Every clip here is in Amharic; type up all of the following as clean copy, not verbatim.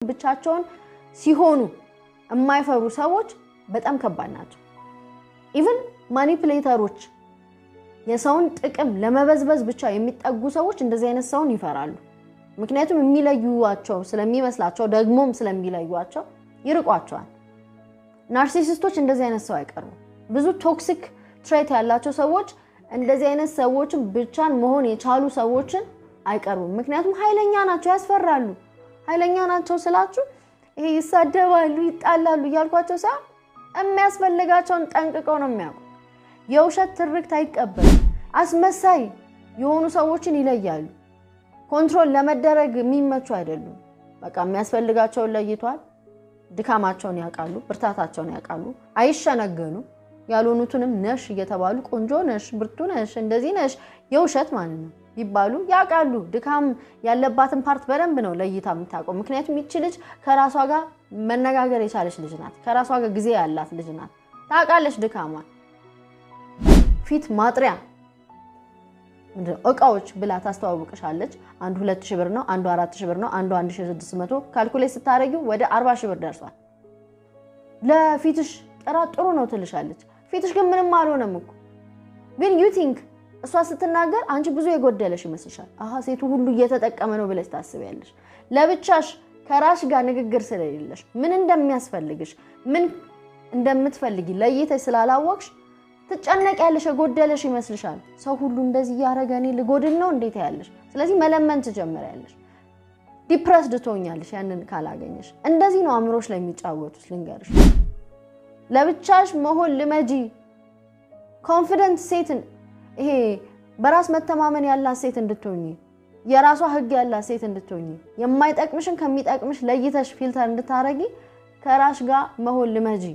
ብቻቸውን ሲሆኑ የማይፈሩ ሰዎች በጣም ከባድ ናቸው ኢቭን ማኒፑሌተሮች የሰውን ጥቅም ለመበዝበዝ ብቻ የሚጠጉ ሰዎች እንደዚህ አይነት ሰውን ይፈራሉ ምክንያቱም የሚለዩዋቸው ስለሚመስላቸው ደግሞም ስለሚለዩዋቸው ይርቋቸዋል ናርሲሲስቶች እንደዚህ አይነት ሰው አይቀርቡ ብዙ ቶክሲክ ትሬት ያላቸው ሰዎች እንደዚህ አይነት ሰዎችን ብቻን መሆን የቻሉ ሰዎችን አይቀርቡም ምክንያቱም ኃይለኛ ናቸው ያስፈራሉ ኃይለኛ ናቸው ስላችሁ ይሄ ይሳደባሉ ይጣላሉ ያልኳቸው ሰው የሚያስፈልጋቸውን ጠንቅቀው ነው የሚያውቁ የውሸት ትርክት አይቀበሉ አስመሳይ የሆኑ ሰዎችን ይለያሉ ኮንትሮል ለመደረግ የሚመቹ አይደሉም በቃ የሚያስፈልጋቸውን ለይቷል ድካማቸውን ያውቃሉ ብርታታቸውን ያውቃሉ አይሸነገኑ ያልሆኑትንም ነሽ እየተባሉ ቆንጆ ነሽ ብርቱ ነሽ እንደዚህ ነሽ የውሸት ማለት ነው ይባሉ ያውቃሉ ድካም ያለባትን ፓርት በደንብ ነው ለይታ የምታውቀው ምክንያቱም ይቺ ልጅ ከራሷ ጋር መነጋገር የቻለች ልጅ ናት ከራሷ ጋር ጊዜ ያላት ልጅ ናት ታውቃለች ድካሟን ፊት ማጥሪያ እቃዎች ብላ ታስተዋውቅሻለች አንዱ 2000 ብር ነው አንዱ 4000 ብር ነው አንዱ 1600 ካልኩሌት ስታረጊው ወደ 40000 ብር ደርሷል ለፊትሽ ጥሩ ነው ትልሻለች ፊትሽ ግን ምንም አልሆነም እኮ ግን you think እሷ ስትናገር አንቺ ብዙ የጎደለሽ ይመስልሻል አሃ ሴቱ ሁሉ እየተጠቀመ ነው ብለሽ ታስቢያለሽ ለብቻሽ ከራሽ ጋር ንግግር ስለሌለሽ ምን እንደሚያስፈልግሽ ምን እንደምትፈልጊ ለይተሽ ስላላወቅሽ ትጨነቂያለሽ የጎደለሽ ይመስልሻል ሰው ሁሉ እንደዚህ ያረጋኔ ልጎድል ነው እንዴት ያለሽ ስለዚህ መለመን ትጀምሪያለሽ ዲፕረስድ ትሆኛለሽ ያንን ካላገኘሽ እንደዚህ ነው አምሮሽ ላይ የሚጫወቱት ልንገርሽ ለብቻሽ መሆን ልመጂ ኮንፊደንት ሴትን ይሄ በራስ መተማመን ያላት ሴት እንድትሆኚ የራሷ ህግ ያላት ሴት እንድትሆኚ የማይጠቅምሽን ከሚጠቅምሽ ለይተሽ ፊልተር እንድታረጊ ከራሽ ጋር መሆን ልመጂ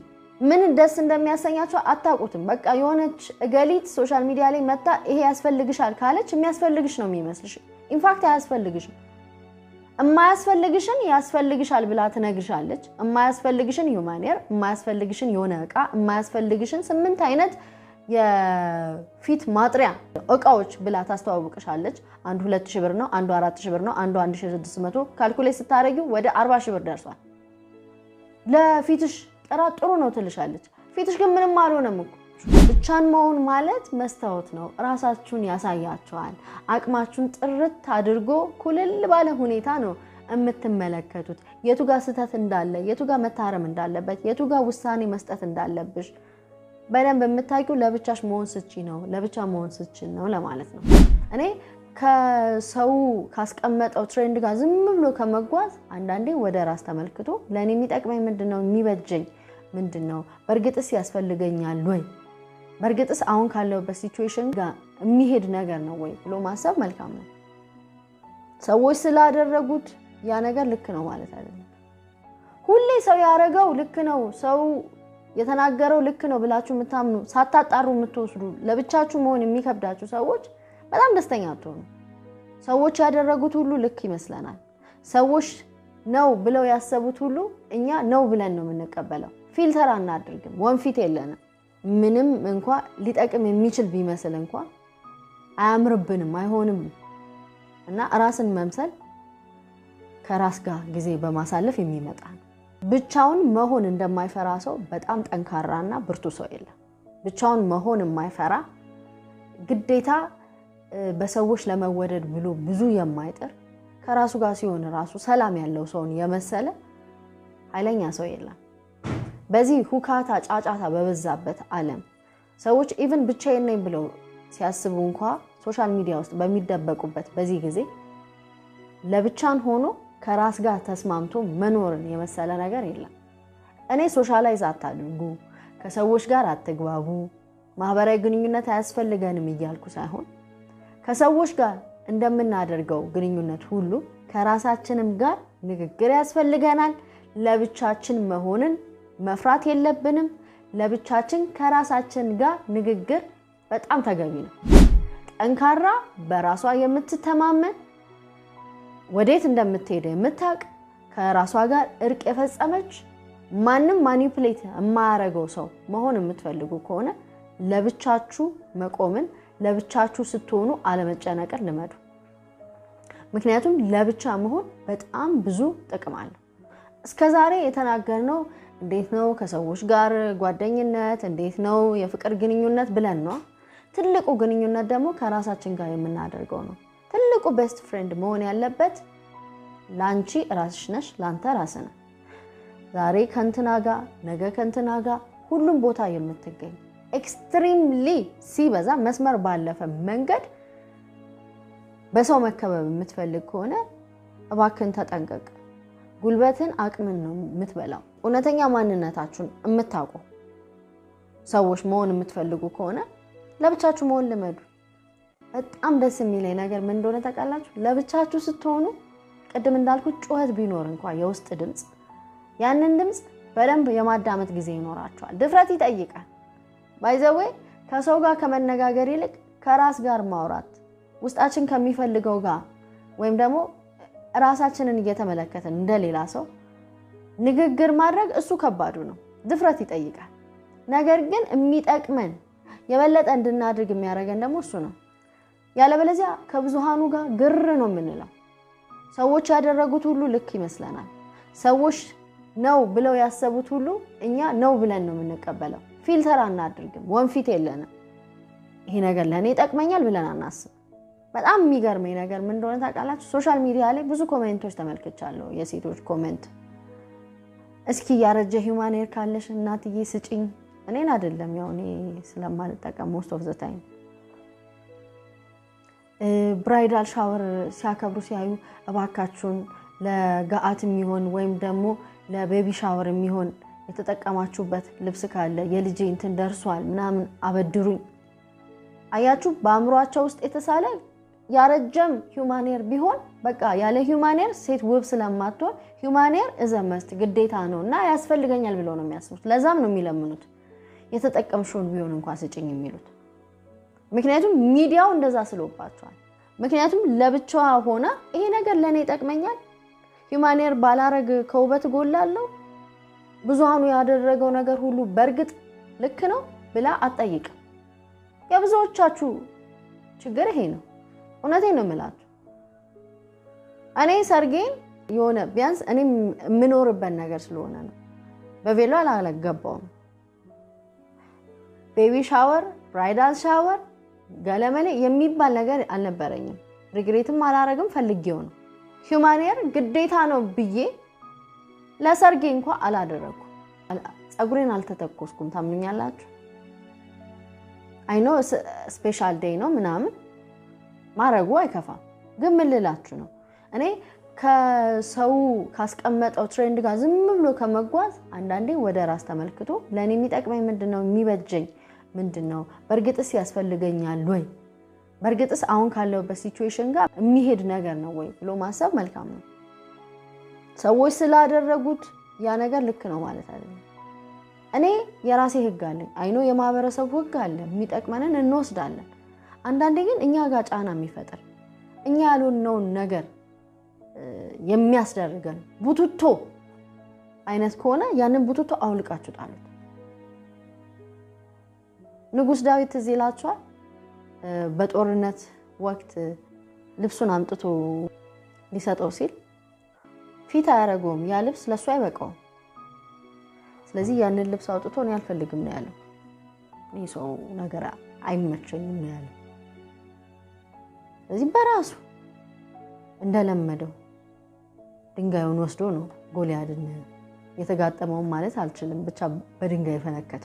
ምን ደስ እንደሚያሰኛቸው አታውቁትም በቃ የሆነች እገሊት ሶሻል ሚዲያ ላይ መጣ ይሄ ያስፈልግሻል ካለች የሚያስፈልግሽ ነው የሚመስልሽ ኢንፋክት ያስፈልግሽ የማያስፈልግሽን ያስፈልግሻል ብላ ትነግርሻለች የማያስፈልግሽን ዩማኔር የማያስፈልግሽን የሆነቃ የማያስፈልግሽን 8 አይነት የፊት ማጥሪያ እቃዎች ብላ ታስተዋውቅሻለች አንዱ 2000 ብር ነው አንዱ 4000 ብር ነው አንዱ 1600 ካልኩሌት ስታረጊው ወደ 40000 ብር ደርሷል ለፊትሽ ጥሩ ነው ትልሻለች ፊትሽ ግን ምንም አልሆነም እኮ ብቻን መሆን ማለት መስታወት ነው ራሳችሁን ያሳያችኋል አቅማችሁን ጥርት አድርጎ ኩልል ባለ ሁኔታ ነው የምትመለከቱት የቱጋ ስህተት እንዳለ የቱጋ መታረም እንዳለበት የቱጋ ውሳኔ መስጠት እንዳለብሽ በደንብ የምታውቂው ለብቻሽ መሆን ስቺ ነው ለብቻ መሆን ስቺ ነው ለማለት ነው እኔ ከሰው ካስቀመጠው ትሬንድ ጋር ዝም ብሎ ከመጓዝ አንዳንዴ ወደ ራስ ተመልክቶ ለኔ የሚጠቅመኝ ምንድነው የሚበጀኝ ምንድነው በርግጥስ ያስፈልገኛል ወይ በርግጥስ አሁን ካለውበት ሲቹዌሽን ጋር የሚሄድ ነገር ነው ወይ ብሎ ማሰብ መልካም ነው ሰዎች ስላደረጉት ያ ነገር ልክ ነው ማለት አይደለም ሁሌ ሰው ያረጋው ልክ ነው ሰው የተናገረው ልክ ነው ብላችሁ የምታምኑ ሳታጣሩ የምትወስዱ ለብቻችሁ መሆን የሚከብዳችሁ ሰዎች በጣም ደስተኛ አትሆኑ ሰዎች ያደረጉት ሁሉ ልክ ይመስለናል ሰዎች ነው ብለው ያሰቡት ሁሉ እኛ ነው ብለን ነው የምንቀበለው ፊልተር አናድርግም ወንፊት የለንም ምንም እንኳን ሊጠቅም የሚችል ቢመስል እንኳን አያምርብንም አይሆንም እና ራስን መምሰል ከራስ ጋር ጊዜ በማሳለፍ የሚመጣ ብቻውን መሆን እንደማይፈራ ሰው በጣም ጠንካራና ብርቱ ሰው የለም ብቻውን መሆን የማይፈራ ግዴታ በሰዎች ለመወደድ ብሎ ብዙ የማይጥር ከራሱ ጋር ሲሆን ራሱ ሰላም ያለው ሰውን የመሰለ ኃይለኛ ሰው የለም በዚህ ሁካታ ጫጫታ በበዛበት ዓለም ሰዎች ኢቭን ብቻዬን ነኝ ብለው ሲያስቡ እንኳን ሶሻል ሚዲያ ውስጥ በሚደበቁበት በዚህ ጊዜ ለብቻን ሆኖ ከራስ ጋር ተስማምቶ መኖርን የመሰለ ነገር የለም እኔ ሶሻላይዝ አታድርጉ ከሰዎች ጋር አትግባቡ ማህበራዊ ግንኙነት አያስፈልገንም እያልኩ ሳይሆን ከሰዎች ጋር እንደምናደርገው ግንኙነት ሁሉ ከራሳችንም ጋር ንግግር ያስፈልገናል ለብቻችን መሆንን መፍራት የለብንም ለብቻችን ከራሳችን ጋር ንግግር በጣም ተገቢ ነው ጠንካራ በራሷ የምትተማመን ወዴት እንደምትሄድ የምታውቅ ከራሷ ጋር እርቅ የፈጸመች ማንንም ማኒፑሌት የማያረገው ሰው መሆን የምትፈልጉ ከሆነ ለብቻችሁ መቆምን ለብቻችሁ ስትሆኑ አለመጨነቅን ልመዱ ምክንያቱም ለብቻ መሆን በጣም ብዙ ጥቅም አለው እስከዛሬ የተናገርነው እንዴት ነው ከሰዎች ጋር ጓደኝነት እንዴት ነው የፍቅር ግንኙነት ብለን ነው ትልቁ ግንኙነት ደግሞ ከራሳችን ጋር የምናደርገው ነው ትልቁ ቤስት ፍሬንድ መሆን ያለበት ላንቺ ራስሽ ነሽ ላንተ ራስህ ነህ ዛሬ ከንትና ጋር ነገ ከንትና ጋር ሁሉም ቦታ የምትገኝ ኤክስትሪምሊ ሲበዛ መስመር ባለፈ መንገድ በሰው መከበብ የምትፈልግ ከሆነ እባክን ተጠንቀቅ ጉልበትን አቅምን ነው የምትበላው እውነተኛ ማንነታችሁን የምታውቁ ሰዎች መሆን የምትፈልጉ ከሆነ ለብቻችሁ መሆን ልመዱ በጣም ደስ የሚለኝ ነገር ምን እንደሆነ ታውቃላችሁ ለብቻችሁ ስትሆኑ ቀደም እንዳልኩት ጩኸት ቢኖር እንኳን የውስጥ ድምጽ ያንን ድምጽ በደንብ የማዳመጥ ጊዜ ይኖራችኋል ድፍረት ይጠይቃል ባይ ዘ ዌይ ከሰው ጋር ከመነጋገር ይልቅ ከራስ ጋር ማውራት ውስጣችን ከሚፈልገው ጋር ወይም ደግሞ ራሳችንን እየተመለከተን እንደሌላ ሰው ንግግር ማድረግ እሱ ከባዱ ነው ድፍረት ይጠይቃል ነገር ግን የሚጠቅመን የበለጠ እንድናድርግ የሚያደርገን ደግሞ እሱ ነው ያለበለዚያ ከብዙሃኑ ጋር ግር ነው የምንለው ሰዎች ያደረጉት ሁሉ ልክ ይመስለናል ሰዎች ነው ብለው ያሰቡት ሁሉ እኛ ነው ብለን ነው የምንቀበለው ፊልተር አናድርግም ወንፊት የለንም ይሄ ነገር ለኔ ይጠቅመኛል ብለን አናስብ በጣም የሚገርመኝ ነገር ምን እንደሆነ ታውቃላችሁ ሶሻል ሚዲያ ላይ ብዙ ኮሜንቶች ተመልክቻለሁ የሴቶች ኮሜንት እስኪ ያረጀ ሂውማን ሄር ካለሽ እናትዬ ስጪኝ እኔን አይደለም ያው እኔ ስለማልጠቀም most of the time ብራይዳል ሻወር ሲያከብሩ ሲያዩ እባካችሁን ለጋአት የሚሆን ወይም ደግሞ ለቤቢ ሻወር የሚሆን የተጠቀማችሁበት ልብስ ካለ የልጄ እንትን ደርሷል ምናምን አበድሩኝ አያችሁ በአምሮአቸው ውስጥ የተሳለ ያረጀም ሂውማን ሄር ቢሆን በቃ ያለ ሂውማን ሄር ሴት ውብ ስለማትሆን ሂውማን ሄር እዘመስት ግዴታ ነውና ያስፈልገኛል ብለው ነው የሚያስቡት ለዛም ነው የሚለምኑት የተጠቀምሽውን ቢሆን እንኳን ስጪኝ የሚሉት ምክንያቱም ሚዲያው እንደዛ ስለውባቸዋል ምክንያቱም ለብቻዋ ሆነ ይሄ ነገር ለኔ ይጠቅመኛል ሂውማን ሄር ባላረግ ከውበት ጎላለሁ ብዙሃኑ ያደረገው ነገር ሁሉ በርግጥ ልክ ነው ብላ አጠይቅ የብዙዎቻችሁ ችግር ይሄ ነው እውነቴን ነው የምላችሁ እኔ ሰርጌን የሆነ ቢያንስ እኔ ምኖርበት ነገር ስለሆነ ነው በቬሎ አላገባውም ቤቢ ሻወር ብራይዳል ሻወር ገለመሌ የሚባል ነገር አልነበረኝም ሪግሬትም አላረግም ፈልጌው ነው ሂውማን ሄር ግዴታ ነው ብዬ ለሰርጌ እንኳን አላደረኩ ጸጉሬን አልተተኮስኩም ታምኑኛላችሁ አይ ኖ ስፔሻል ዴይ ነው ምናምን ማረጉ አይከፋም ግን ምን ልላችሁ ነው እኔ ከሰው ካስቀመጠው ትሬንድ ጋር ዝም ብሎ ከመጓዝ አንዳንዴ ወደ ራስ ተመልክቶ ለኔ የሚጠቅመኝ ምንድነው የሚበጀኝ ምንድነው በርግጥስ ያስፈልገኛል ወይ በርግጥስ አሁን ካለውበት ሲቹዌሽን ጋር የሚሄድ ነገር ነው ወይ ብሎ ማሰብ መልካም ነው ሰዎች ስላደረጉት ያ ነገር ልክ ነው ማለት አይደለም እኔ የራሴ ህግ አለኝ አይኖ የማህበረሰቡ ህግ አለ የሚጠቅመንን እንወስዳለን አንዳንዴ ግን እኛ ጋር ጫና የሚፈጥር እኛ ያልሆነው ነገር የሚያስደርገን ቡቱቶ አይነት ከሆነ ያንን ቡቱቶ አውልቃችሁ ጣሉት ንጉስ ዳዊት እዚላችኋል በጦርነት ወቅት ልብሱን አምጥቶ ሊሰጠው ሲል ፊት አያረገውም ያ ልብስ ለሱ አይበቃውም ስለዚህ ያንን ልብስ አውጥቶ ነው ያልፈልግም ነው ያለው ይሄ ሰው ነገር አይመቸኝም ነው ያለው ስለዚህ በራሱ እንደለመደው ድንጋዩን ወስዶ ነው ጎልያድን የተጋጠመው ማለት አልችልም ብቻ በድንጋይ ፈነከተ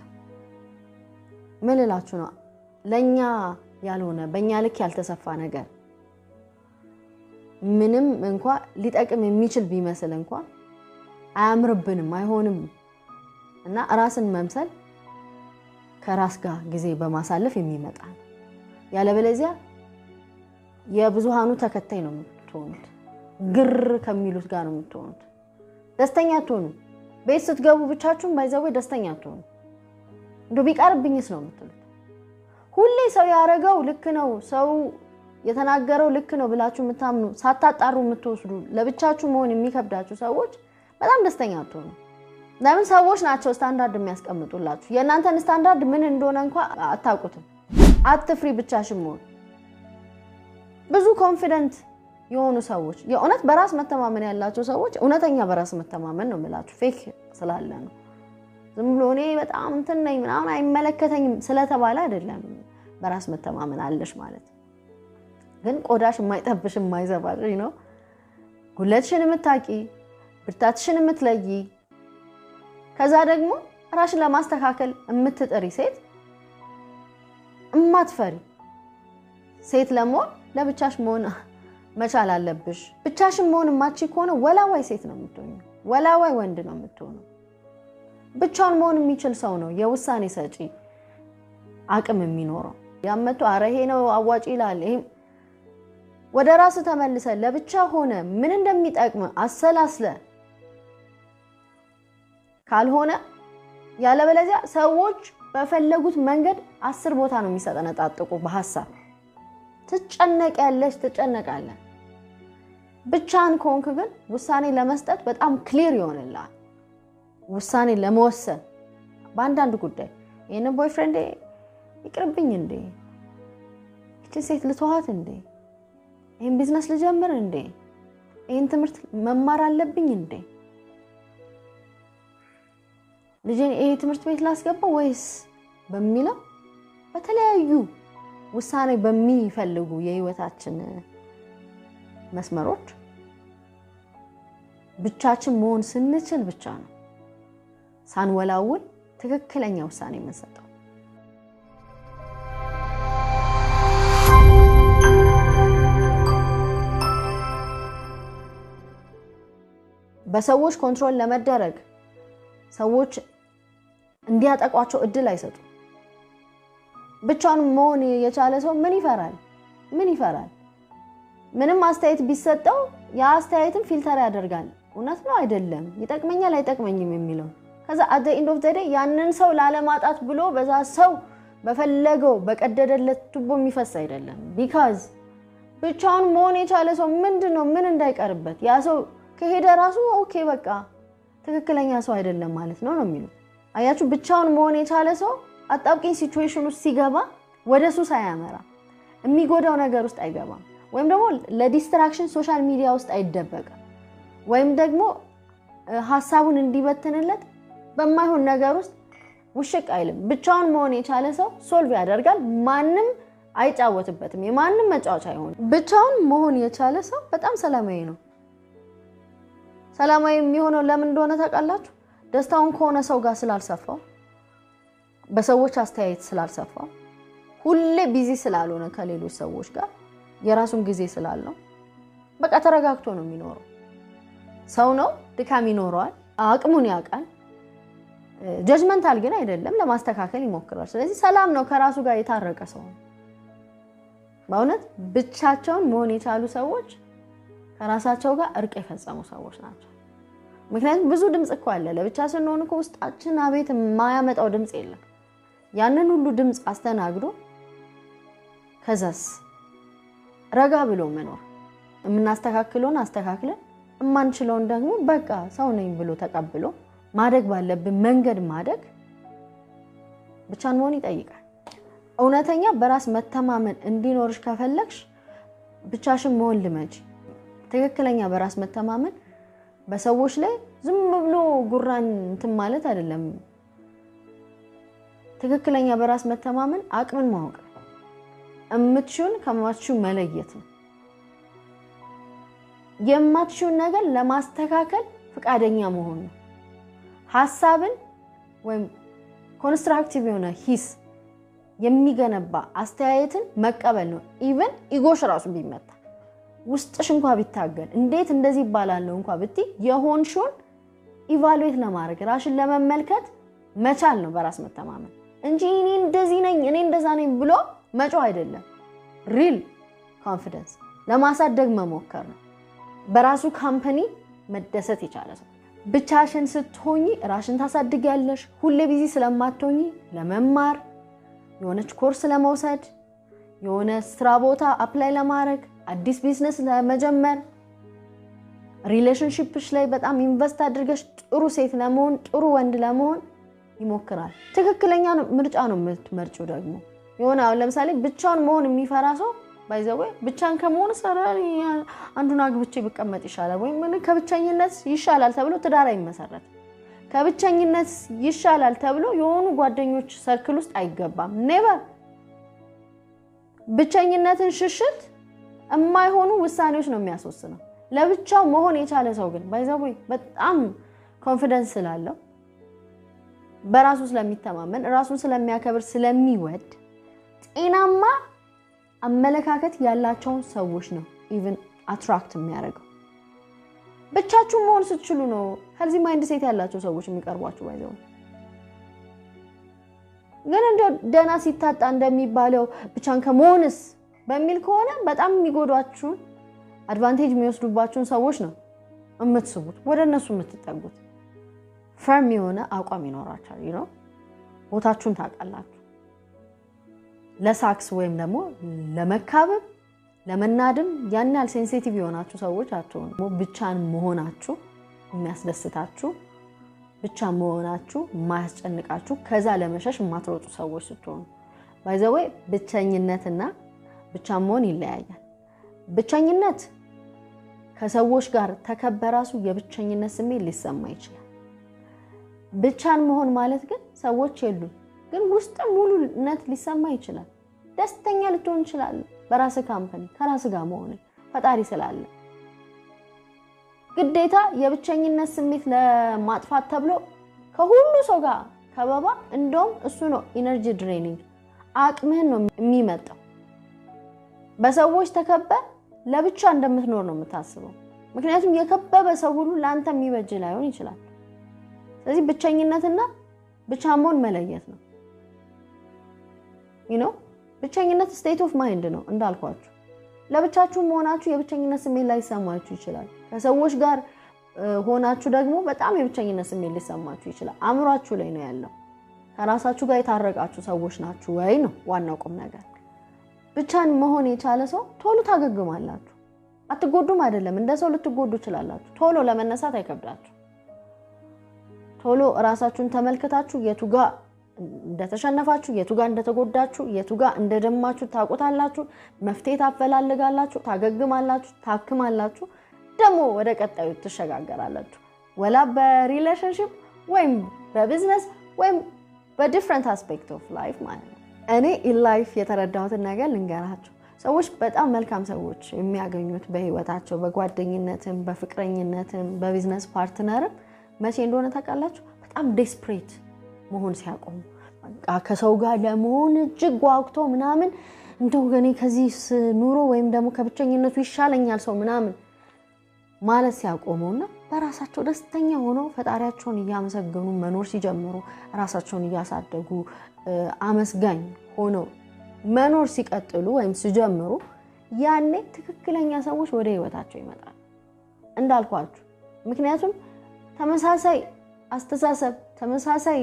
መልላችሁ ነው ለኛ ያልሆነ በእኛ ልክ ያልተሰፋ ነገር ምንም እንኳን ሊጠቅም የሚችል ቢመስል እንኳን አያምርብንም አይሆንም እና ራስን መምሰል ከራስ ጋር ጊዜ በማሳለፍ የሚመጣ ያለበለዚያ የብዙሃኑ ተከታይ ነው የምትሆኑት ግር ከሚሉት ጋር ነው የምትሆኑት ደስተኛ አትሆኑ ቤት ስትገቡ ብቻችሁን ባይዘው ደስተኛ አትሆኑ እንደው ቢቀርብኝስ ነው የምትሉት ሁሌ ሰው ያረጋው ልክ ነው ሰው የተናገረው ልክ ነው ብላችሁ የምታምኑ ሳታጣሩ የምትወስዱ ለብቻችሁ መሆን የሚከብዳችሁ ሰዎች በጣም ደስተኛ አትሆኑ ለምን ሰዎች ናቸው ስታንዳርድ የሚያስቀምጡላችሁ የእናንተን ስታንዳርድ ምን እንደሆነ እንኳን አታውቁትም አትፍሪ ብቻሽን መሆን ብዙ ኮንፊደንት የሆኑ ሰዎች የእውነት በራስ መተማመን ያላቸው ሰዎች እውነተኛ በራስ መተማመን ነው የምላችሁ ፌክ ስላለ ነው ዝም ብሎ እኔ በጣም እንትን ነኝ ምናምን አይመለከተኝም ስለተባለ አይደለም በራስ መተማመን አለሽ ማለት ግን ቆዳሽ የማይጠብሽ የማይዘባሽ ነው ጉለትሽን የምታቂ ብርታትሽን የምትለይ ከዛ ደግሞ ራስሽን ለማስተካከል የምትጥሪ ሴት እማትፈሪ ሴት ለመሆን ለብቻሽ መሆን መቻል አለብሽ ብቻሽን መሆን ማቺ ከሆነ ወላዋይ ሴት ነው የምትሆኚው ወላዋይ ወንድ ነው የምትሆነው ብቻውን መሆን የሚችል ሰው ነው የውሳኔ ሰጪ አቅም የሚኖረው ያመጡ አረሄ ነው አዋጪ ይላል ይሄ ወደ ራስ ተመልሰ ለብቻ ሆነ ምን እንደሚጠቅም አሰላስለ ካልሆነ ያለበለዚያ ሰዎች በፈለጉት መንገድ 10 ቦታ ነው የሚሰጠነጣጥቁ በሐሳብ ትጨነቃለህ ብቻን ኮንክ ግን ውሳኔ ለመስጠት በጣም ክሊር ይሆንልሃል ውሳኔ ለመወሰን በአንዳንድ ጉዳይ የኔ ቦይፍሬንድ ይቅርብኝ እንዴ እቺ ሴት ልተዋት እንዴ ይሄን ቢዝነስ ልጀምር እንዴ ይሄን ትምህርት መማር አለብኝ እንዴ ልጄን ይሄ ትምህርት ቤት ላስገባው ወይስ በሚለው በተለያዩ ውሳኔ በሚፈልጉ የህይወታችን መስመሮች ብቻችን መሆን ስንችል ብቻ ነው ሳንወላውል ትክክለኛ ውሳኔ መስጠት በሰዎች ኮንትሮል ለመደረግ ሰዎች እንዲያጠቋቸው እድል አይሰጡ ብቻውን መሆን የቻለ ሰው ምን ይፈራል ምንም አስተያየት ቢሰጠው ያ አስተያየትን ፊልተር ያደርጋል እውነት ነው አይደለም ይጠቅመኛል አይጠቅመኝም የሚለው ከዛ at the end of the day ያንን ሰው ላለማጣት ብሎ በዛ ሰው በፈለገው በቀደደለት ቱቦ የሚፈስ አይደለም because ብቻውን መሆን የቻለ ሰው ምንድነው ምን እንዳይቀርበት ያ ሰው ከሄደ ራሱ ኦኬ በቃ ትክክለኛ ሰው አይደለም ማለት ነው የሚሉት አያችሁ ብቻውን መሆን የቻለ ሰው አጣብቂኝ ሲቹዌሽን ውስጥ ሲገባ ወደሱ ሳያመራ የሚጎዳው ነገር ውስጥ አይገባም ወይም ደግሞ ለዲስትራክሽን ሶሻል ሚዲያ ውስጥ አይደበቅም ወይም ደግሞ ሐሳቡን እንዲበትንለት በማይሆን ነገር ውስጥ ውሽቅ አይልም ብቻውን መሆን የቻለ ሰው ሶልቭ ያደርጋል ማንንም አይጫወትበትም የማንንም መጫወቻ አይሆንም ብቻውን መሆን የቻለ ሰው በጣም ሰላማዊ ነው ሰላማዊ የሚሆነው ለምን እንደሆነ ታውቃላችሁ ደስታውን ከሆነ ሰው ጋር ስላልሰፋው በሰዎች አስተያየት ስላልሰፋው ሁሌ ቢዚ ስላልሆነ ከሌሎች ሰዎች ጋር የራሱን ጊዜ ስላለው በቃ ተረጋግቶ ነው የሚኖረው ሰው ነው ድካም ይኖረዋል አቅሙን ያውቃል ጀጅመንታል ግን አይደለም ለማስተካከል ይሞክራል ስለዚህ ሰላም ነው ከራሱ ጋር የታረቀ ሰው በእውነት ብቻቸውን መሆን የቻሉ ሰዎች ከራሳቸው ጋር እርቅ የፈጸሙ ሰዎች ናቸው ምክንያቱም ብዙ ድምጽ እኮ አለ ለብቻ ስንሆን እኮ ውስጣችን አቤት የማያመጣው ድምጽ የለም ያንን ሁሉ ድምጽ አስተናግዶ ከዛስ ረጋ ብሎ መኖር የምናስተካክለውን አስተካክለን እማንችለውን ደግሞ በቃ ሰው ነኝ ብሎ ተቀብሎ ማደግ ባለብን መንገድ ማደግ ብቻን መሆን ይጠይቃል እውነተኛ በራስ መተማመን እንዲኖርሽ ከፈለግሽ ብቻሽን መሆን ልመጂ ትክክለኛ በራስ መተማመን በሰዎች ላይ ዝም ብሎ ጉራን እንትን ማለት አይደለም ትክክለኛ በራስ መተማመን አቅምን ማወቅ እምትሹን ከማትሹ መለየት ነው የማትሹን ነገር ለማስተካከል ፍቃደኛ መሆን ነው ሐሳብን ወይም ኮንስትራክቲቭ የሆነ ሂስ የሚገነባ አስተያየትን መቀበል ነው ኢቭን ኢጎሽ ራሱ ቢመታ ውስጥሽ እንኳን ቢታገል እንዴት እንደዚህ ይባላል ነው እንኳን ብትይ የሆንሽውን ኢቫሉዌት ለማድረግ ራስን ለመመልከት መቻል ነው በራስ መተማመን እንጂ እኔ እንደዚህ ነኝ እኔ እንደዛ ነኝ ብሎ መጮህ አይደለም ሪል ኮንፊደንስ ለማሳደግ መሞከር ነው በራሱ ካምፓኒ መደሰት ይቻላል ሰው ብቻሽን ስትሆኚ ራስን ታሳድጊያለሽ ሁሌ ቢዚ ስለማትሆኚ ለመማር የሆነች ኮርስ ለመውሰድ የሆነ ስራ ቦታ አፕላይ ለማድረግ አዲስ ቢዝነስ ለመጀመር ሪሌሽንሺፕሽ ላይ በጣም ኢንቨስት አድርገሽ ጥሩ ሴት ለመሆን ጥሩ ወንድ ለመሆን ይሞክራል ትክክለኛ ምርጫ ነው የምትመርጪው ደግሞ የሆነ ለምሳሌ ብቻውን መሆን የሚፈራ ሰው ባይዘው ብቻን ከመሆን ሰራሪ አንዱን አግብቼ ብቀመጥ ይሻላል ወይ ምን ከብቻኝነት ይሻላል ተብሎ ትዳር አይመሰረት ከብቻኝነት ይሻላል ተብሎ የሆኑ ጓደኞች ሰርክል ውስጥ አይገባም ኔቨር ብቻኝነትን ሽሽት የማይሆኑ ውሳኔዎች ነው የሚያስወስነው ለብቻው መሆን የቻለ ሰው ግን ባይዘው በጣም ኮንፊደንስ ስላለው በራሱ ስለሚተማመን ራሱን ስለሚያከብር ስለሚወድ ጤናማ አመለካከት ያላቸው ሰዎች ነው ኢቭን አትራክት የሚያደርገው ብቻችሁ መሆን ስትችሉ ነው ሄልዚ ማይንድ ሴት ያላቸው ሰዎች የሚቀርቧችሁ ባይዘው ግን እንደ ደና ሲታጣ እንደሚባለው ብቻን ከመሆንስ በሚል ከሆነ በጣም የሚጎዷችሁ አድቫንቴጅ የሚወስዱባችሁ ሰዎች ነው እምትስቡት ወደ እነሱ የምትጠጉት ፈርም የሆነ አቋም ይኖራቸዋል you know ቦታችሁን ታውቃላችሁ ለሳክስ ወይም ደግሞ ለመካበብ ለመናድም ያን ያህል ሴንሲቲቭ የሆናችሁ ሰዎች አትሆኑ ብቻን መሆናችሁ የሚያስደስታችሁ ብቻ መሆናችሁ ማያስጨንቃችሁ ከዛ ለመሸሽ ማትሮጡ ሰዎች ስትሆኑ ባይዘው ብቻኝነትና ብቻ መሆን ይለያያል ብቻኝነት ከሰዎች ጋር ተከበራሱ የብቻኝነት ስሜት ሊሰማ ይችላል ብቻን መሆን ማለት ግን ሰዎች የሉ ግን ውስጥ ሙሉነት ሊሰማ ይችላል ደስተኛ ልትሆን ይችላል በራስ ካምፓኒ ከራስ ጋር መሆን ፈጣሪ ስላለ ግዴታ የብቻኝነት ስሜት ለማጥፋት ተብሎ ከሁሉ ሰው ጋር ከበባ እንደውም እሱ ነው ኢነርጂ ድሬኒንግ አቅምህን ነው የሚመጣው በሰዎች ተከበ ለብቻ እንደምትኖር ነው የምታስበው ምክንያቱም የከበበ ሰው ሁሉ ላንተ የሚበጅ ላይሆን ይችላል ስለዚህ ብቻኝነትና ብቻ መሆን መለየት ነው you know ብቻኝነት ስቴት ኦፍ ማይንድ ነው እንዳልኳችሁ ለብቻችሁ መሆናችሁ የብቻኝነት ስሜት ላይ ሰማችሁ ይችላል ከሰዎች ጋር ሆናችሁ ደግሞ በጣም የብቻኝነት ስሜት ሊሰማችሁ ይችላል አምሯችሁ ላይ ነው ያለው ከራሳችሁ ጋር የታረቃችሁ ሰዎች ናችሁ ወይ ነው ዋናው ቁም ነገር ብቻን መሆን የቻለ ሰው ቶሎ ታገግማላችሁ አትጎዱም አይደለም እንደ ሰው ልትጎዱ ይችላላችሁ ቶሎ ለመነሳት አይከብዳችሁ ቶሎ ራሳችሁን ተመልከታችሁ የቱጋ እንደተሸነፋችሁ የቱጋ እንደተጎዳችሁ የቱጋ እንደደማችሁ ታቆታላችሁ መፍትሄ ታፈላልጋላችሁ ታገግማላችሁ ታክማላችሁ ደግሞ ወደ ቀጣዩ ተሸጋገራላችሁ ወላ በሪሌሽንሺፕ ወይም በቢዝነስ ወይም በዲፈረንት አስፔክት ኦፍ ላይፍ ማለት ነው እኔ ኢን ላይፍ የተረዳሁት ነገር ልንገራችሁ ሰዎች በጣም መልካም ሰዎች የሚያገኙት በህይወታቸው በጓደኝነትም በፍቅረኝነትም በቢዝነስ ፓርትነርም መቼ እንደሆነ ታውቃላችሁ በጣም ዴስፕሬት መሆን ሲያቆሙ ከሰው ጋር ለመሆን እጅግ ጓጉቶ ምናምን እንደው ገኔ ከዚህ ኑሮ ወይም ደግሞ ከብቸኝነቱ ይሻለኛል ሰው ምናምን ማለት ሲያቆሙና በራሳቸው ደስተኛ ሆነው ፈጣሪያቸውን እያመሰገኑ መኖር ሲጀምሩ ራሳቸውን እያሳደጉ አመስጋኝ ሆነው መኖር ሲቀጥሉ ወይም ሲጀምሩ ያኔ ትክክለኛ ሰዎች ወደ ህይወታቸው ይመጣሉ እንዳልኳችሁ ምክንያቱም ተመሳሳይ አስተሳሰብ ተመሳሳይ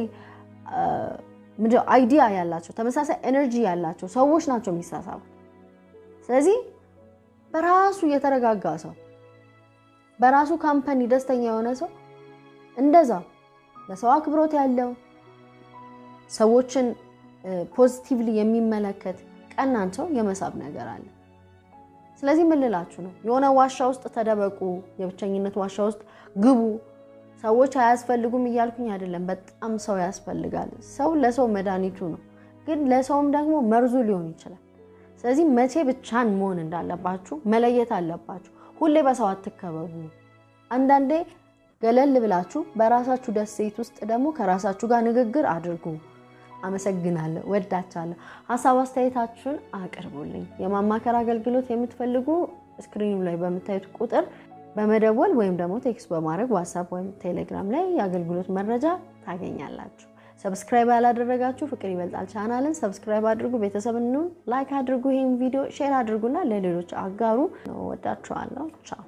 ምንድነው አይዲያ ያላቸው ተመሳሳይ ኤነርጂ ያላቸው ሰዎች ናቸው የሚሳሳቡት ስለዚህ በራሱ የተረጋጋ ሰው በራሱ ካምፓኒ ደስተኛ የሆነ ሰው እንደዛ ለሰው አክብሮት ያለው ሰዎችን ፖዚቲቭሊ የሚመለከት ቀናን ሰው የመሳብ ነገር አለ ስለዚህ ምን ልላችሁ ነው የሆነ ዋሻ ውስጥ ተደበቁ የብቸኝነት ዋሻ ውስጥ ግቡ ሰዎች አያስፈልጉም ይያልኩኝ አይደለም በጣም ሰው ያስፈልጋል ሰው ለሰው መድኃኒቱ ነው ግን ለሰውም ደግሞ መርዙ ሊሆን ይችላል ስለዚህ መቼ ብቻን መሆን እንዳለባችሁ መለየት አለባችሁ ሁሌ በሰው አትከበቡ አንዳንዴ ገለል ብላችሁ በራሳችሁ ደሴት ውስጥ ደግሞ ከራሳችሁ ጋር ንግግር አድርጉ አመሰግናለሁ ወዳቻለሁ ሐሳብ አስተያየታችሁን አቅርቡልኝ የማማከር አገልግሎት የምትፈልጉ ስክሪኑ ላይ በመታየት ቁጥር በመደወል ወይም ደግሞ ቴክስት በማድረግ ዋትስአፕ ወይም ቴሌግራም ላይ ያገልግሎት መረጃ ታገኛላችሁ ሰብስክራይብ ያላደረጋችሁ ፍቅር ይበልጣል ቻናልን ሰብስክራይብ አድርጉ ቤተሰብን ላይክ አድርጉ ይሄን ቪዲዮ ሼር አድርጉና ለሌሎች አጋሩ ወዳችኋለሁ ቻው